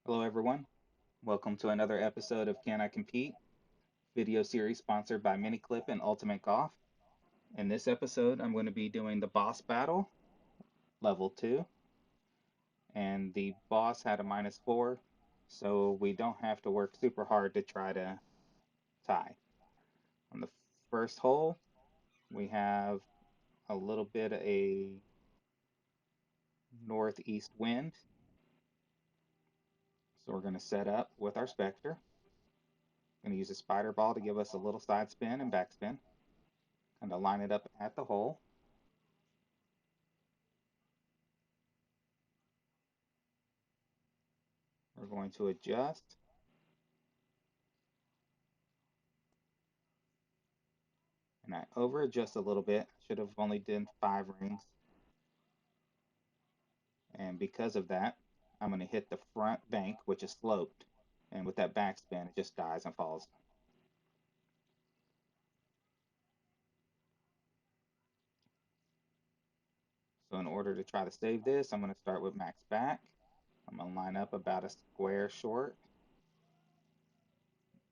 Hello, everyone. Welcome to another episode of Can I Compete? Video series sponsored by MiniClip and Ultimate Golf. In this episode, I'm going to be doing the boss battle, level 2, and the boss had a -4, so we don't have to work super hard to try to tie. On the first hole, we have a little bit of a northeast wind, so we're going to set up with our Spectre. Going to use a spider ball to give us a little side spin and backspin. Kind of line it up at the hole. We're going to adjust, and I over adjust a little bit. I should have only done 5 rings, and because of that, I'm going to hit the front bank, which is sloped, and with that backspin, it just dies and falls. So in order to try to save this, I'm going to start with max back. I'm going to line up about a square short,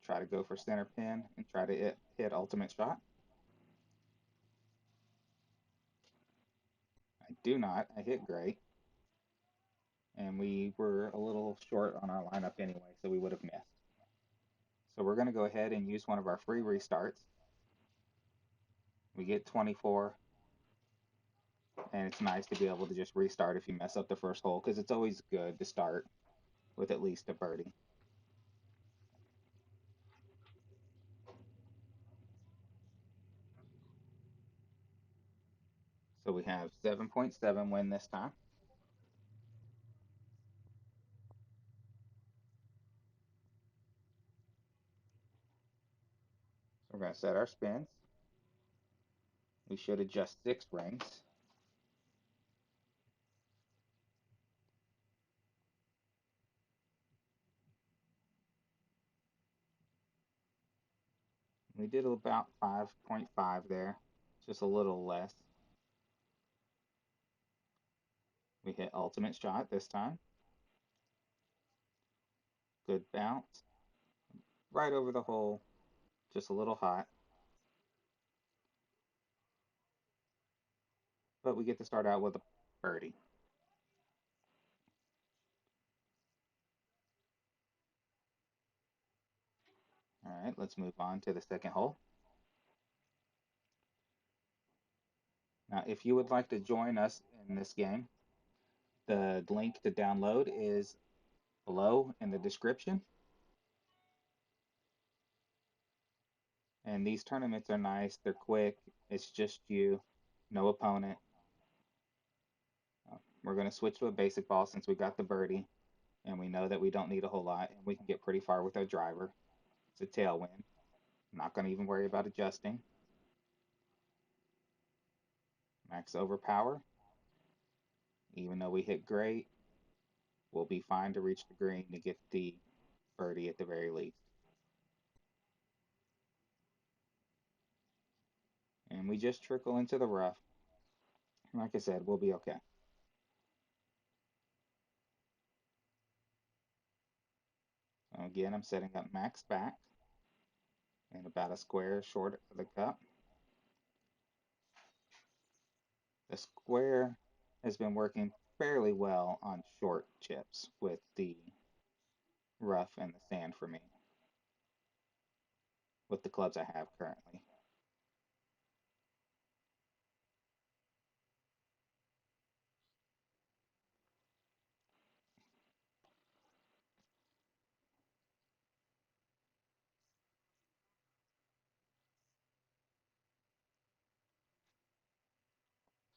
try to go for center pin, and try to hit ultimate shot. I do not. I hit great, and we were a little short on our lineup anyway, so we would have missed. So we're going to go ahead and use one of our free restarts. We get 24, and it's nice to be able to just restart if you mess up the first hole, because it's always good to start with at least a birdie. So we have 7.7 win this time. So we're going to set our spins. We should adjust 6 rings. We did about 5.5 there, just a little less. We hit ultimate shot this time. Good bounce. Right over the hole, just a little hot. But we get to start out with a birdie. All right, let's move on to the second hole. Now, if you would like to join us in this game, the link to download is below in the description. And these tournaments are nice, they're quick, it's just you, no opponent. We're going to switch to a basic ball since we got the birdie, and we know that we don't need a whole lot, and we can get pretty far with our driver. It's a tailwind. I'm not going to even worry about adjusting. Max overpower. Even though we hit great, we'll be fine to reach the green to get the birdie at the very least. And we just trickle into the rough. Like I said, we'll be okay. So again, I'm setting up max back and about a square short of the cup. The square has been working fairly well on short chips with the rough and the sand for me, with the clubs I have currently.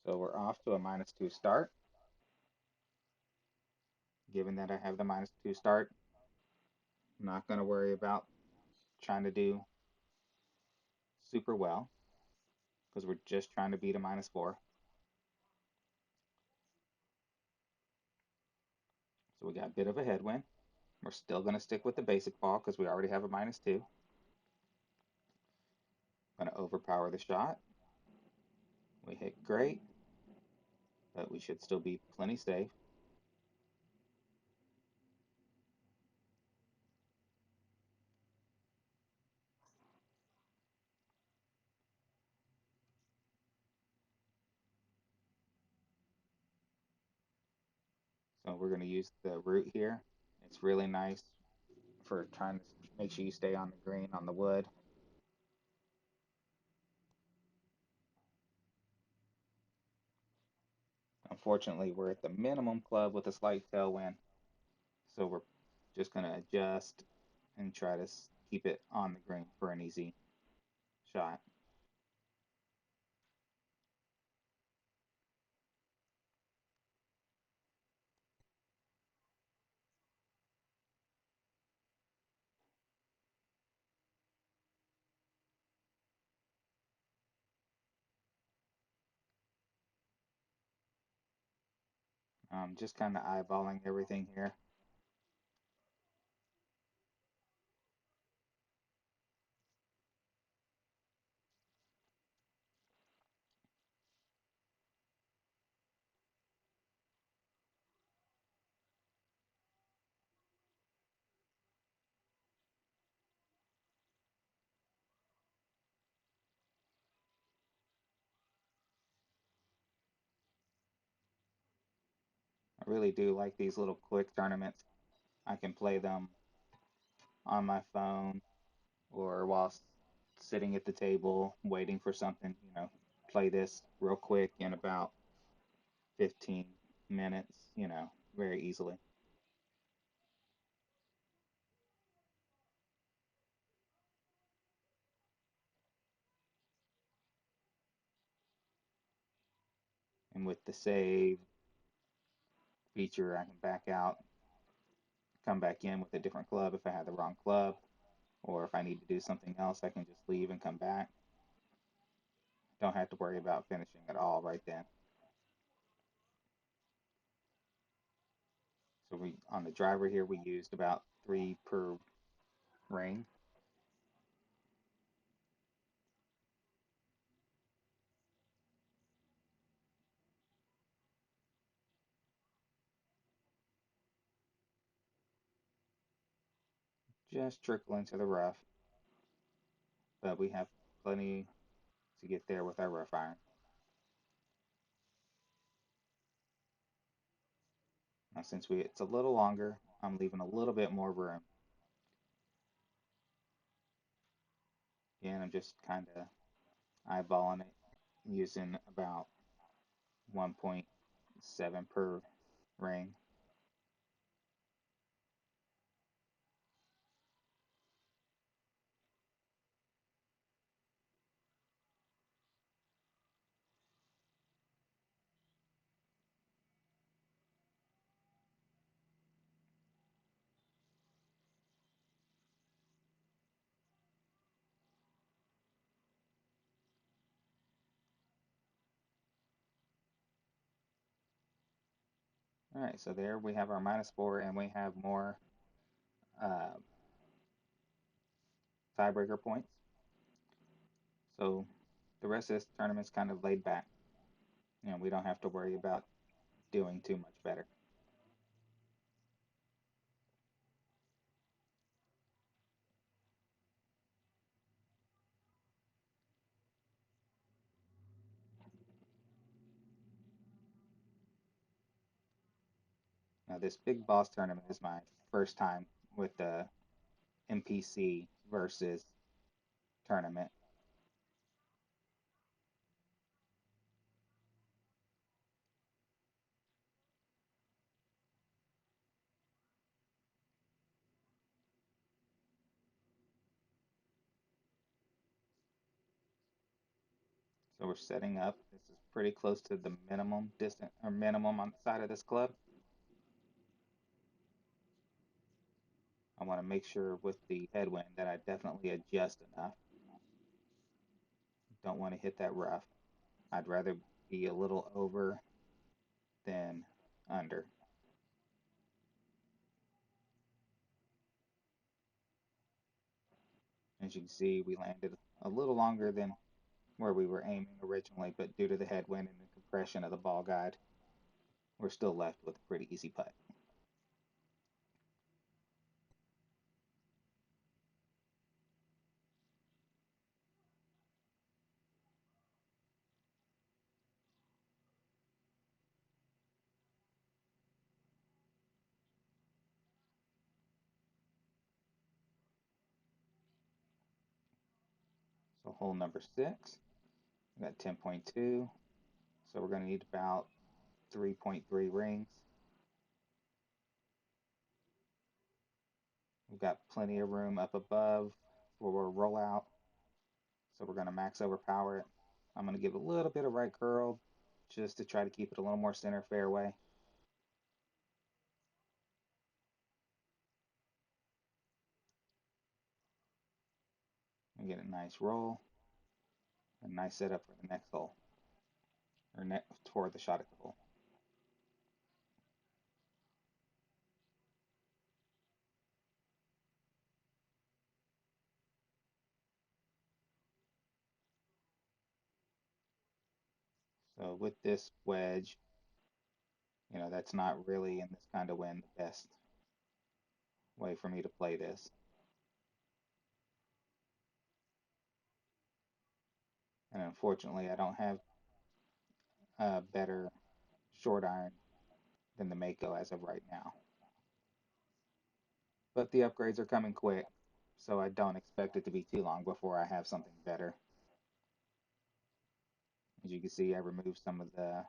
So we're off to a -2 start. Given that I have the -2 start, I'm not going to worry about trying to do super well because we're just trying to beat a -4. So we got a bit of a headwind. We're still going to stick with the basic ball because we already have a -2. Going to overpower the shot. We hit great, but we should still be plenty safe. So we're going to use the root here. It's really nice for trying to make sure you stay on the green on the wood. Unfortunately, we're at the minimum club with a slight tailwind, so we're just going to adjust and try to keep it on the green for an easy shot. Just kind of eyeballing everything here. I really do like these little quick tournaments. I can play them on my phone or while sitting at the table waiting for something, play this real quick in about 15 minutes, very easily. And with the save feature, I can back out, come back in with a different club if I had the wrong club, or if I need to do something else, I can just leave and come back. Don't have to worry about finishing at all right then. So we on the driver here, we used about 3 per ring. Just trickle into the rough, but we have plenty to get there with our rough iron. Now since it's a little longer, I'm leaving a little bit more room. Again, I'm just kind of eyeballing it using about 1.7 per ring. All right, so there we have our -4, and we have more uh, tiebreaker points. So the rest of this tournament's kind of laid back. We don't have to worry about doing too much better. Now this big boss tournament is my first time with the NPC versus tournament. So we're setting up. This is pretty close to the minimum distance or minimum on the side of this club. I want to make sure with the headwind that I definitely adjust enough. Don't want to hit that rough. I'd rather be a little over than under. As you can see, we landed a little longer than where we were aiming originally, but due to the headwind and the compression of the ball guide, we're still left with a pretty easy putt. hole number 6. We got 10.2, so we're going to need about 3.3 rings. We've got plenty of room up above for a rollout, so we're going to max overpower it. I'm going to give it a little bit of right curl just to try to keep it a little more center fairway. And get a nice roll, a nice setup for the next hole, or toward the shot at the hole. So with this wedge, that's not really in this kind of wind the best way for me to play this. And unfortunately, I don't have a better short iron than the Mako as of right now. But the upgrades are coming quick, so I don't expect it to be too long before I have something better. As you can see, I removed some of the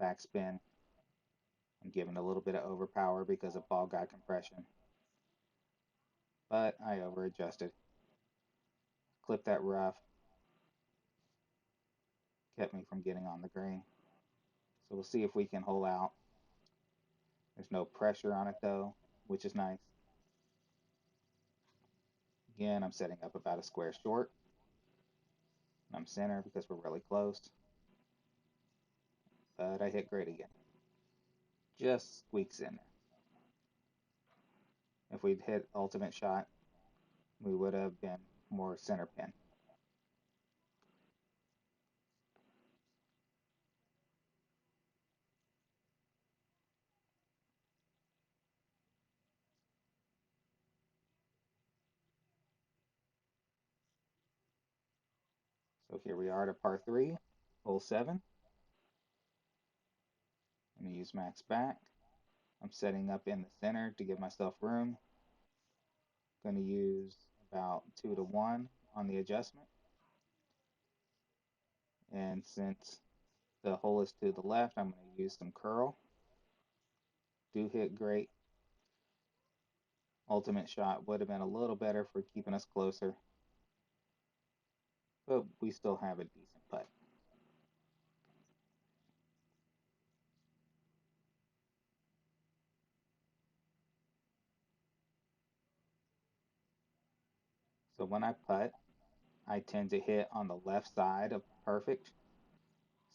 backspin. I'm giving a little bit of overpower because of ball guide compression, but I over adjusted. Clip that rough, kept me from getting on the green. So we'll see if we can hole out. There's no pressure on it though, which is nice. Again, I'm setting up about a square short. I'm center because we're really close. But I hit great again. Just squeaks in there. If we'd hit ultimate shot, we would have been more center pin. So here we are to par 3, hole 7. I'm going to use max back. I'm setting up in the center to give myself room. Going to use about 2 to 1 on the adjustment. And since the hole is to the left, I'm going to use some curl. Do hit great. Ultimate shot would have been a little better for keeping us closer, but we still have a decent putt. So when I putt, I tend to hit on the left side of perfect.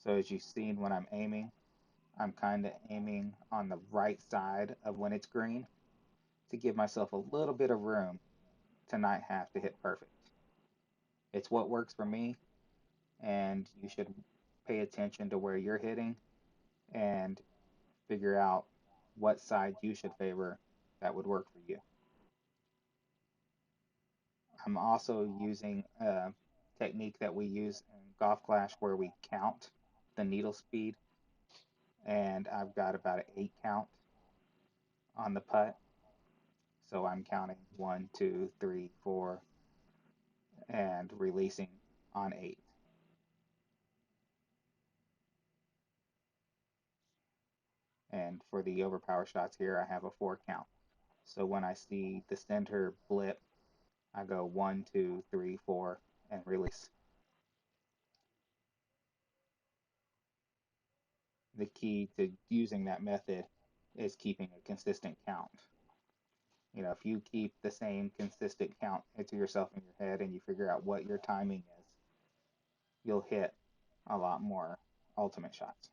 So as you've seen when I'm aiming, I'm kind of aiming on the right side of when it's green to give myself a little bit of room to not have to hit perfect. It's what works for me, and you should pay attention to where you're hitting and figure out what side you should favor that would work for you. I'm also using a technique that we use in Golf Clash where we count the needle speed, and I've got about an 8 count on the putt. So I'm counting 1, 2, 3, 4, and releasing on 8. And for the overpower shots here, I have a 4 count. So when I see the center blip, I go 1, 2, 3, 4, and release. The key to using that method is keeping a consistent count. If you keep the same consistent count into yourself in your head and you figure out what your timing is, you'll hit a lot more ultimate shots.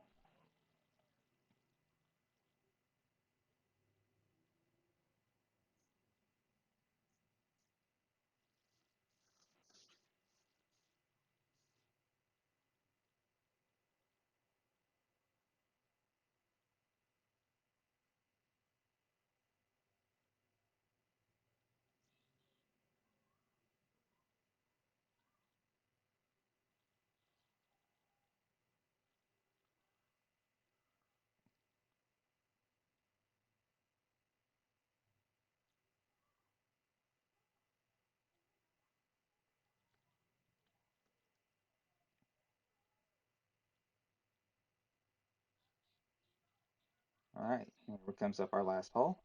right, here comes up our last hole.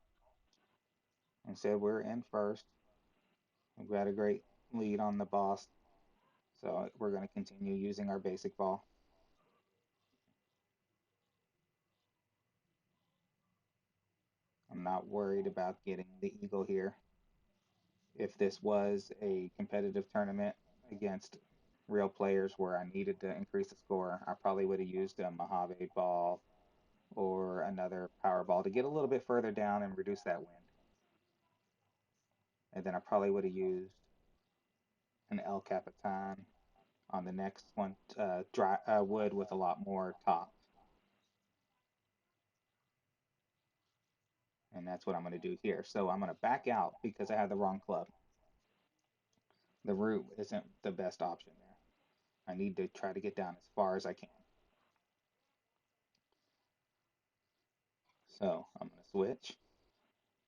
Like I said, we're in first. We've got a great lead on the boss, so we're going to continue using our basic ball. I'm not worried about getting the eagle here. If this was a competitive tournament against real players where I needed to increase the score, I probably would have used a Mojave ball or another power ball to get a little bit further down and reduce that wind. And then I probably would have used an El Capitan on the next one, wood with a lot more top. And that's what I'm going to do here. So I'm going to back out because I had the wrong club. The root isn't the best option there. I need to try to get down as far as I can. So I'm going to switch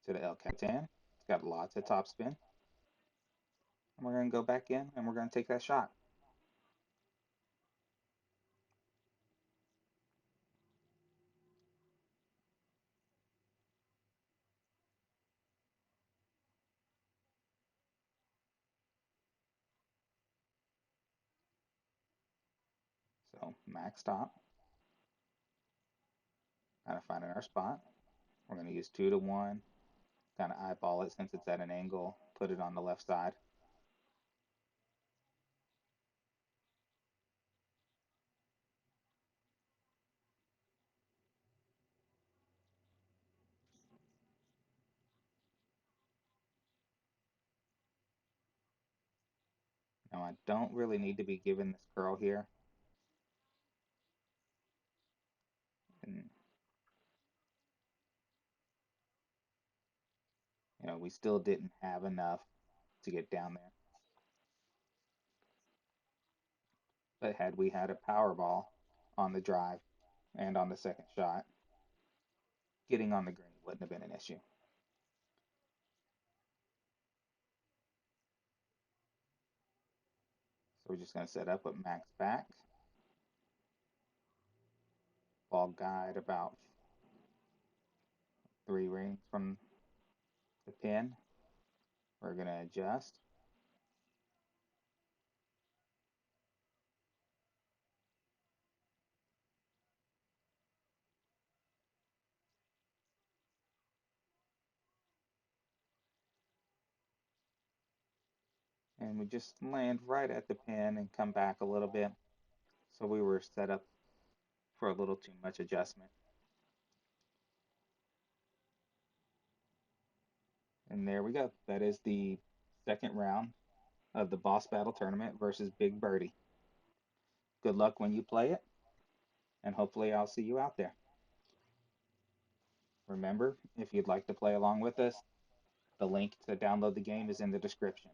to the El Capitan. It's got lots of topspin. And we're going to go back in and we're going to take that shot. So max stop. Kind of finding our spot. We're going to use 2 to 1. Kind of eyeball it since it's at an angle. Put it on the left side. Now I don't really need to be given this curl here. And we still didn't have enough to get down there. But had we had a power ball on the drive and on the second shot, getting on the green wouldn't have been an issue. So we're just going to set up with max back. Ball guide about 3 rings from the pin. We're going to adjust. And we just land right at the pin and come back a little bit. So we were set up for a little too much adjustment. And there we go. That is the second round of the Boss Battle Tournament versus Big Birdie. Good luck when you play it, and hopefully I'll see you out there. Remember, if you'd like to play along with us, the link to download the game is in the description.